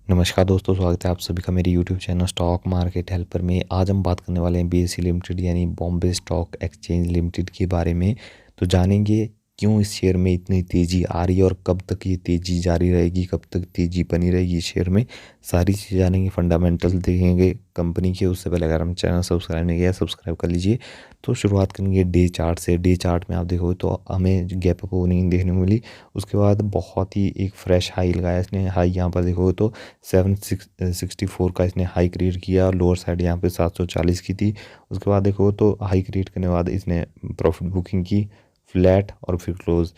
नमस्कार दोस्तों, स्वागत है आप सभी का मेरे YouTube channel stock market helper में। आज हम बात करने वाले हैं बीएसई लिमिटेड यानी बॉम्बे स्टॉक एक्सचेंज लिमिटेड के बारे में। तो जानेंगे क्यों इस शेयर में इतनी तेज़ी आ रही है और कब तक ये तेज़ी जारी रहेगी, कब तक तेज़ी बनी रहेगी इस शेयर में। सारी चीज़ें जानेंगे, फंडामेंटल देखेंगे कंपनी के। उससे पहले अगर हम चैनल सब्सक्राइब नहीं किया सब्सक्राइब कर लीजिए। तो शुरुआत करेंगे डे चार्ट से। डे चार्ट में आप देखोगे तो हमें गैप अप ओपनिंग देखने को मिली। उसके बाद बहुत ही एक फ्रेश हाई लगाया इसने। हाई यहाँ पर देखोगे तो 764 का इसने हाई क्रिएट किया। लोअर साइड यहाँ पे 740 की थी। उसके बाद देखो तो हाई क्रिएट करने के बाद इसने प्रॉफिट बुकिंग की फ्लैट और फिर क्लोज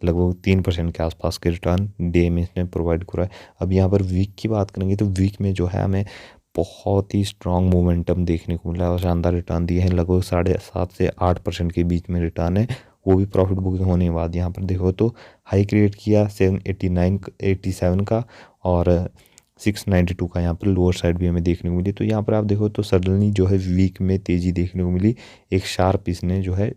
लगभग 3% के आसपास के रिटर्न डे में इसने प्रोवाइड करा है। अब यहाँ पर वीक की बात करेंगे तो वीक में जो है हमें बहुत ही स्ट्रॉन्ग मोमेंटम देखने को मिला और शानदार रिटर्न दिए हैं। लगभग 7.5 से 8% के बीच में रिटर्न है, वो भी प्रॉफिट बुकिंग होने के बाद। यहाँ पर देखो तो हाई क्रिएट किया 787 का और 692 का यहाँ पर लोअर साइड भी हमें देखने को मिली। तो यहाँ पर आप देखो तो सडनली जो है वीक में तेज़ी देखने को मिली। एक शार्प इसने जो है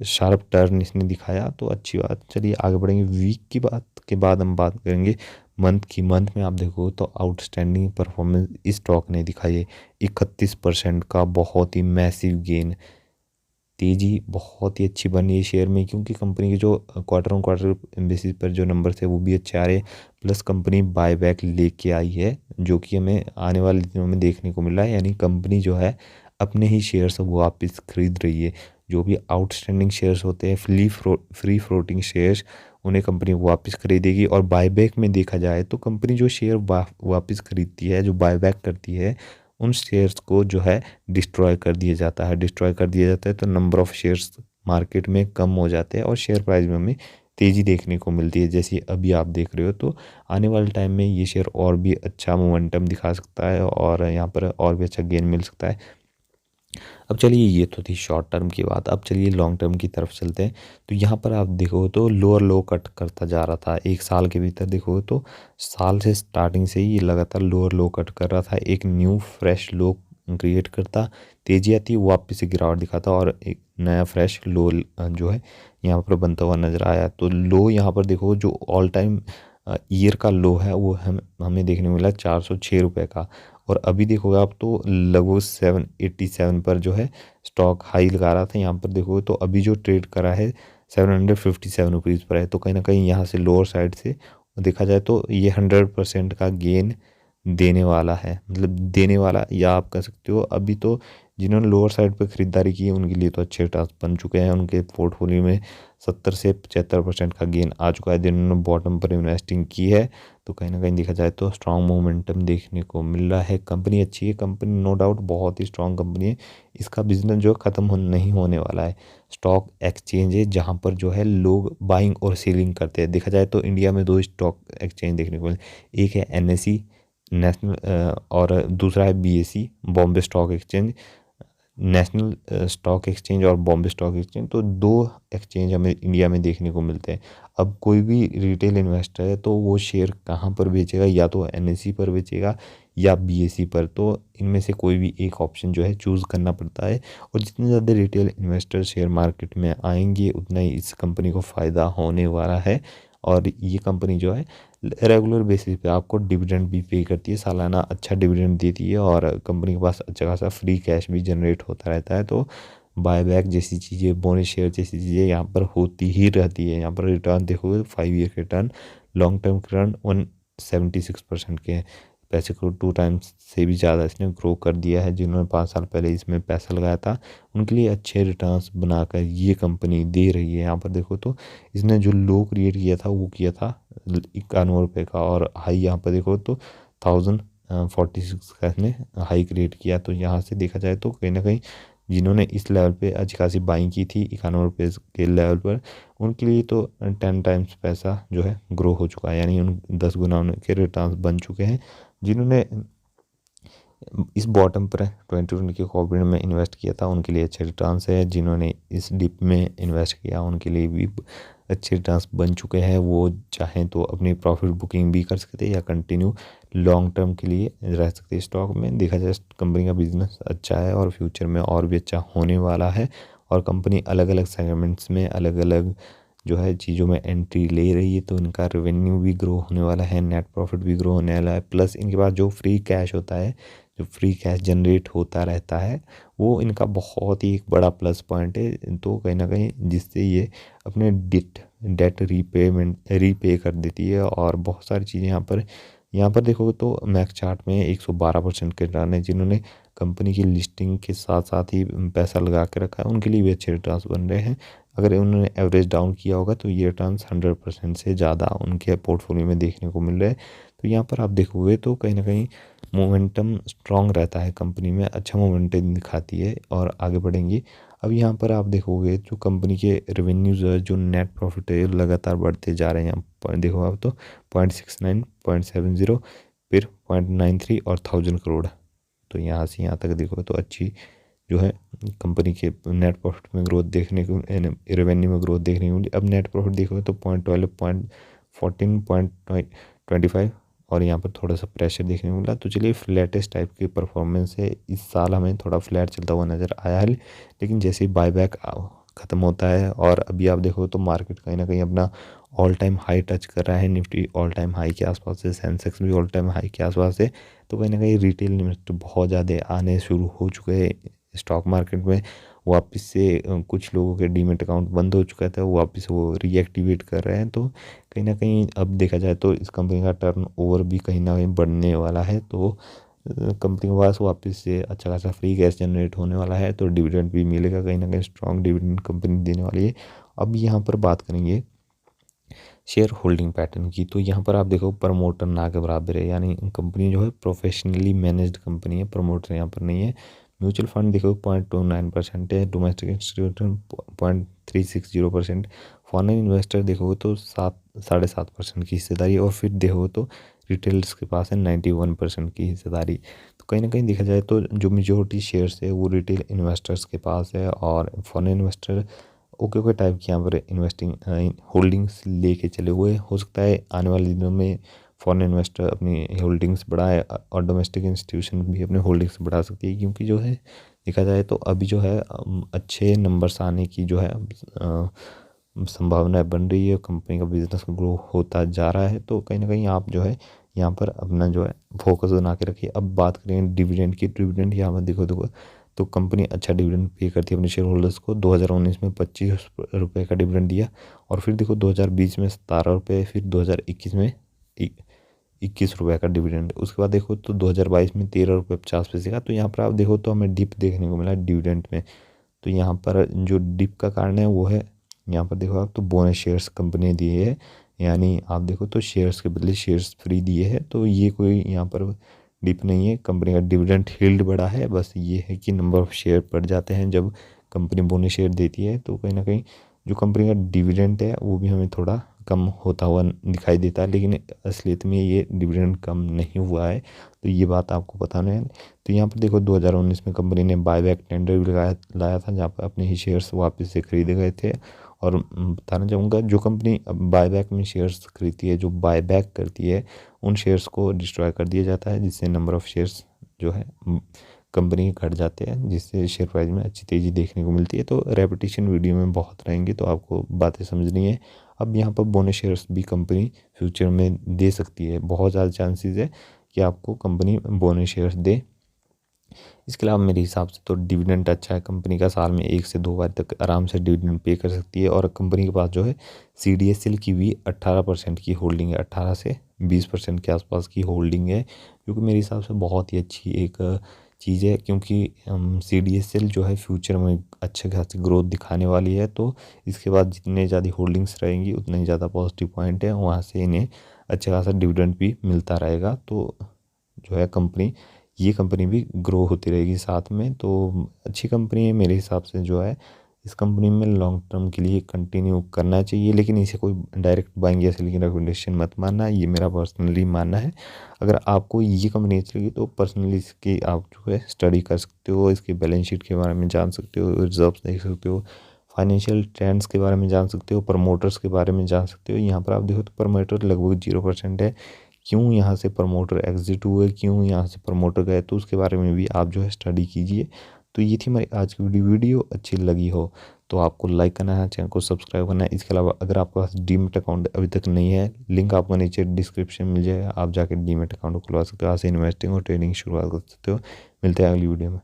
शार्प टर्न इसने दिखाया, तो अच्छी बात। चलिए आगे बढ़ेंगे। वीक की बात के बाद हम बात करेंगे मंथ की। मंथ में आप देखो तो आउटस्टैंडिंग परफॉर्मेंस इस स्टॉक ने दिखाई है। 31% का बहुत ही मैसिव गेन, तेज़ी बहुत ही अच्छी बनी है शेयर में, क्योंकि कंपनी के जो क्वार्टर ऑन क्वार्टर बेसिस पर जो नंबर थे वो भी अच्छे आ रहे हैं। प्लस कंपनी बायबैक लेके आई है, जो कि हमें आने वाले दिनों में देखने को मिला है। यानी कंपनी जो है अपने ही शेयर्स वापस खरीद रही है। जो भी आउटस्टैंडिंग शेयर्स होते हैं, फ्री फ्लोटिंग शेयर्स, उन्हें कंपनी वापस खरीदेगी। और बायबैक में देखा जाए तो कंपनी जो शेयर वापस खरीदती है, जो बायबैक करती है, उन शेयर्स को जो है डिस्ट्रॉय कर दिया जाता है। डिस्ट्रॉय कर दिया जाता है तो नंबर ऑफ़ शेयर्स मार्केट में कम हो जाते हैं और शेयर प्राइस में हमें तेज़ी देखने को मिलती है। जैसे अभी आप देख रहे हो, तो आने वाले टाइम में ये शेयर और भी अच्छा मोमेंटम दिखा सकता है और यहाँ पर और भी अच्छा गेन मिल सकता है। अब चलिए, ये तो थी शॉर्ट टर्म की बात। अब चलिए लॉन्ग टर्म की तरफ चलते हैं। तो यहाँ पर आप देखो तो लोअर लो कट करता जा रहा था। एक साल के भीतर देखो तो साल से स्टार्टिंग से ही ये लगातार लोअर लो कट कर रहा था। एक न्यू फ्रेश लो क्रिएट करता, तेजी आती, वापस से गिरावट दिखाता और एक नया फ्रेश लो जो है यहाँ पर बनता हुआ नजर आया। तो लो यहाँ पर देखो जो ऑल टाइम ईयर का लो है वो हमें देखने को मिला 406 रुपये का। और अभी देखोगे आप तो लगभग 787 पर जो है स्टॉक हाई लगा रहा था। यहाँ पर देखोगे तो अभी जो ट्रेड करा है 757 रुपीज़ पर है। तो कहीं ना कहीं यहाँ से लोअर साइड से देखा जाए तो ये 100% का गेन देने वाला है। मतलब देने वाला, या आप कह सकते हो अभी तो जिन्होंने लोअर साइड पर ख़रीदारी की है उनके लिए तो अच्छे रिटर्न्स बन चुके हैं। उनके पोर्टफोलियो में 70 से 75% का गेन आ चुका है। जिन्होंने बॉटम पर इन्वेस्टिंग की है तो कहीं ना कहीं देखा जाए तो स्ट्रॉन्ग मोमेंटम देखने को मिल रहा है। कंपनी अच्छी है, कंपनी नो डाउट बहुत ही स्ट्रॉन्ग कंपनी है। इसका बिजनेस जो ख़त्म नहीं होने वाला है। स्टॉक एक्सचेंज है जहाँ पर जो है लोग बाइंग और सेलिंग करते हैं। देखा जाए तो इंडिया में दो स्टॉक एक्सचेंज देखने को मिले, एक है एनएसई नेशनल और दूसरा है BSE Bombay stock exchange. National stock exchange और बॉम्बे स्टॉक एक्सचेंज, तो दो एक्सचेंज हमें इंडिया में देखने को मिलते हैं। अब कोई भी रिटेल इन्वेस्टर है तो वो शेयर कहाँ पर बेचेगा, या तो एनएसई पर बेचेगा या बीएसई पर। तो इनमें से कोई भी एक ऑप्शन जो है चूज़ करना पड़ता है। और जितने ज़्यादा रिटेल इन्वेस्टर शेयर मार्केट में आएंगे उतना ही इस कंपनी को फ़ायदा होने वाला है। और ये कंपनी जो है रेगुलर बेसिस पे आपको डिविडेंड भी पे करती है, सालाना अच्छा डिविडेंड देती है और कंपनी के पास अच्छा खासा फ्री कैश भी जनरेट होता रहता है। तो बायबैक जैसी चीज़ें, बोनस शेयर जैसी चीज़ें यहाँ पर होती ही रहती है। यहाँ पर रिटर्न देखोगे 5 ईयर के रिटर्न, लॉन्ग टर्म के रिटर्न 176% के हैं। पैसे को 2 टाइम्स से भी ज़्यादा इसने ग्रो कर दिया है। जिन्होंने 5 साल पहले इसमें पैसा लगाया था उनके लिए अच्छे रिटर्न्स बनाकर ये कंपनी दे रही है। यहाँ पर देखो तो इसने जो लो क्रिएट किया था वो किया था 91 रुपये का, और हाई यहाँ पर देखो तो 1046 का इसने हाई क्रिएट किया। तो यहाँ से देखा जाए तो कहीं ना कहीं जिन्होंने इस लेवल पे अच्छी खासी बाइंग की थी 91 रुपये के लेवल पर, उनके लिए तो 10 टाइम्स पैसा जो है ग्रो हो चुका है। यानी उन 10 गुना उनके रिटर्न्स बन चुके हैं। जिन्होंने इस बॉटम पर 2020 के कोविड में इन्वेस्ट किया था उनके लिए अच्छे रिटर्न्स है। जिन्होंने इस डिप में इन्वेस्ट किया उनके लिए भी अच्छे रिटर्न्स बन चुके हैं। वो चाहें तो अपनी प्रॉफिट बुकिंग भी कर सकते हैं या कंटिन्यू लॉन्ग टर्म के लिए रह सकते हैं स्टॉक में। देखा जाए कंपनी का बिजनेस अच्छा है और फ्यूचर में और भी अच्छा होने वाला है। और कंपनी अलग अलग सेगमेंट्स में, अलग अलग जो है चीज़ों में एंट्री ले रही है, तो इनका रेवेन्यू भी ग्रो होने वाला है, नेट प्रॉफिट भी ग्रो होने वाला है, प्लस इनके पास जो फ्री कैश होता है, जो फ्री कैश जनरेट होता रहता है, वो इनका बहुत ही एक बड़ा प्लस पॉइंट है। तो कहीं ना कहीं जिससे ये अपने डेट रीपे कर देती है। और बहुत सारी चीज़ें यहाँ पर देखोगे तो मैक्स चार्ट में 112% के रिटर्न है। जिन्होंने कंपनी की लिस्टिंग के साथ साथ ही पैसा लगा के रखा है, उनके लिए भी अच्छे रिटर्न्स बन रहे हैं। अगर उन्होंने एवरेज डाउन किया होगा तो ये रिटर्न्स 100% से ज़्यादा उनके पोर्टफोलियो में देखने को मिल रहे हैं। तो यहाँ पर आप देखोगे तो कहीं ना कहीं मोमेंटम स्ट्रांग रहता है कंपनी में, अच्छा मोमेंटम दिखाती है और आगे बढ़ेंगी। अब यहाँ पर आप देखोगे जो कंपनी के रेवेन्यूज है, जो नेट प्रॉफिट है, लगातार बढ़ते जा रहे हैं। यहाँ पर देखो आप तो 0.69, 0.70, फिर 0.93 और 1000 करोड़। तो यहाँ से यहाँ तक देखो तो अच्छी जो है कंपनी के नेट प्रॉफिट में ग्रोथ देखने को, रेवेन्यू में ग्रोथ देखने को मिली। अब नेट प्रॉफिट देखोगे तो 0.12, 0.14, 0.25 और यहाँ पर थोड़ा सा प्रेशर देखने को मिला। तो चलिए फ्लैटेस्ट टाइप की परफॉर्मेंस है, इस साल हमें थोड़ा फ्लैट चलता हुआ नज़र आया है। लेकिन जैसे ही बायबैक ख़त्म होता है और अभी आप देखो तो मार्केट कहीं ना कहीं अपना ऑल टाइम हाई टच कर रहा है, निफ्टी ऑल टाइम हाई के आसपास है, सेंसेक्स भी ऑल टाइम हाई के आसपास है। तो कहीं ना कहीं रिटेल इन्वेस्टर बहुत ज़्यादा आने शुरू हो चुके हैं स्टॉक मार्केट में। वापस से कुछ लोगों के डीमेट अकाउंट बंद हो चुका था, वो वापस वो रीएक्टिवेट कर रहे हैं। तो कहीं ना कहीं अब देखा जाए तो इस कंपनी का टर्न ओवर भी कहीं ना कहीं बढ़ने वाला है। तो कंपनी के पास वापस से अच्छा खासा फ्री कैश जनरेट होने वाला है, तो डिविडेंड भी मिलेगा, कहीं ना कहीं स्ट्रॉन्ग डिविडेंड कंपनी देने वाली है। अब यहाँ पर बात करेंगे शेयर होल्डिंग पैटर्न की। तो यहाँ पर आप देखो प्रमोटर ना के बराबर है, यानी कंपनी जो है प्रोफेशनली मैनेज्ड कंपनी है, प्रमोटर यहाँ पर नहीं है। म्यूचुअल फंड देखो 0.29% है, डोमेस्टिक इंस्टीट्यूशन 0.360%, फॉरेन इन्वेस्टर देखोगे तो 7.5% की हिस्सेदारी, और फिर देखोगे तो रिटेलर्स के पास है 91% की हिस्सेदारी। तो कहीं ना कहीं देखा जाए तो जो मेजोरिटी शेयर्स है वो रिटेल इन्वेस्टर्स के पास है, और फॉरेन इन्वेस्टर ओके टाइप की यहाँ पर इन्वेस्टिंग होल्डिंग्स लेके चले हुए। हो सकता है आने वाले दिनों में फॉरेन इन्वेस्टर अपनी होल्डिंग्स बढ़ाए और डोमेस्टिक इंस्टीट्यूशन भी अपने होल्डिंग्स बढ़ा सकती है, क्योंकि जो है देखा जाए तो अभी जो है अच्छे नंबर्स आने की जो है संभावना बन रही है, कंपनी का बिजनेस ग्रो होता जा रहा है। तो कहीं ना कहीं आप जो है यहाँ पर अपना जो है फोकस बना के रखिए। अब बात करें डिविडेंड की। डिविडेंड यहाँ पर देखो तो कंपनी अच्छा डिविडेंड पे करती है अपने शेयर होल्डर्स को। 2019 में 25 रुपये का डिविडेंड दिया, और फिर देखो 2020 में 17 रुपये, फिर 2021 में 21 रुपये का डिविडेंड। उसके बाद देखो तो 2022 में 13 रुपये 50 पैसे का। तो यहाँ पर आप देखो तो हमें डिप देखने को मिला डिविडेंड में। तो यहाँ पर जो डिप का कारण है वो है, यहाँ पर देखो आप तो बोनस शेयर्स कंपनी ने दिए है, यानी आप देखो तो शेयर्स के बदले शेयर्स फ्री दिए हैं। तो ये कोई यहाँ पर डिप नहीं है, कंपनी का डिविडेंड यील्ड बढ़ा है। बस ये है कि नंबर ऑफ शेयर बढ़ जाते हैं जब कंपनी बोनस शेयर देती है। तो कहीं ना कहीं जो कंपनी का डिविडेंड है वो भी हमें थोड़ा कम होता हुआ दिखाई देता है, लेकिन असलियत में ये डिविडेंड कम नहीं हुआ है। तो ये बात आपको बताना है। तो यहाँ पर देखो 2019 में कंपनी ने बायबैक टेंडर भी लाया था, जहाँ पर अपने ही शेयर्स वापस से खरीदे गए थे। और बताना चाहूँगा जो कंपनी बायबैक में शेयर्स खरीदती है, जो बायबैक करती है, उन शेयर्स को डिस्ट्रॉय कर दिया जाता है, जिससे नंबर ऑफ शेयर्स जो है कंपनी के घट जाते हैं, जिससे शेयर प्राइस में अच्छी तेज़ी देखने को मिलती है। तो रेपिटेशन वीडियो में बहुत रहेंगे, तो आपको बातें समझनी है। अब यहाँ पर बोनस शेयर्स भी कंपनी फ्यूचर में दे सकती है, बहुत ज़्यादा चांसेस है कि आपको कंपनी बोनस शेयर्स दे। इसके अलावा मेरे हिसाब से तो डिविडेंड अच्छा है, कंपनी का साल में 1 से 2 बार तक आराम से डिविडेंड पे कर सकती है। और कंपनी के पास जो है CDSL की भी 18% की होल्डिंग है, 18 से 20% के आसपास की होल्डिंग है, जो कि मेरे हिसाब से बहुत ही अच्छी एक चीज़ है, क्योंकि CDSL जो है फ्यूचर में अच्छे खासी ग्रोथ दिखाने वाली है। तो इसके बाद जितने ज़्यादा होल्डिंग्स रहेंगी उतने ही ज़्यादा पॉजिटिव पॉइंट है, वहाँ से इन्हें अच्छा खासा डिविडेंड भी मिलता रहेगा। तो जो है ये कंपनी भी ग्रो होती रहेगी साथ में। तो अच्छी कंपनी है मेरे हिसाब से। जो है इस कंपनी में लॉन्ग टर्म के लिए कंटिन्यू करना चाहिए, लेकिन इसे कोई डायरेक्ट बाइंग या सेलिंग रिकमेंडेशन मत मानना, ये मेरा पर्सनली मानना है। अगर आपको ये कंपनी अच्छी लगी तो पर्सनली इसकी आप जो है स्टडी कर सकते हो, इसके बैलेंस शीट के बारे में जान सकते हो, रिजर्व्स देख सकते हो, फाइनेंशियल ट्रेंड्स के बारे में जान सकते हो, प्रमोटर्स के बारे में जान सकते हो। यहाँ पर आप देखो तो प्रमोटर लगभग 0% है। क्यों यहाँ से प्रमोटर एग्जिट हुए, क्यों यहाँ से प्रमोटर गए, तो उसके बारे में भी आप जो है स्टडी कीजिए। तो ये थी हमारी आज की वीडियो अच्छी लगी हो तो आपको लाइक करना है, चैनल को सब्सक्राइब करना है। इसके अलावा अगर आपके पास डीमेट अकाउंट अभी तक नहीं है, लिंक आपको नीचे डिस्क्रिप्शन में मिल जाएगा, आप जाके डीमेट अकाउंट खुलवा सकते हो, यहाँ से इन्वेस्टिंग और ट्रेडिंग शुरुआत कर सकते हो। मिलते हैं अगली वीडियो में।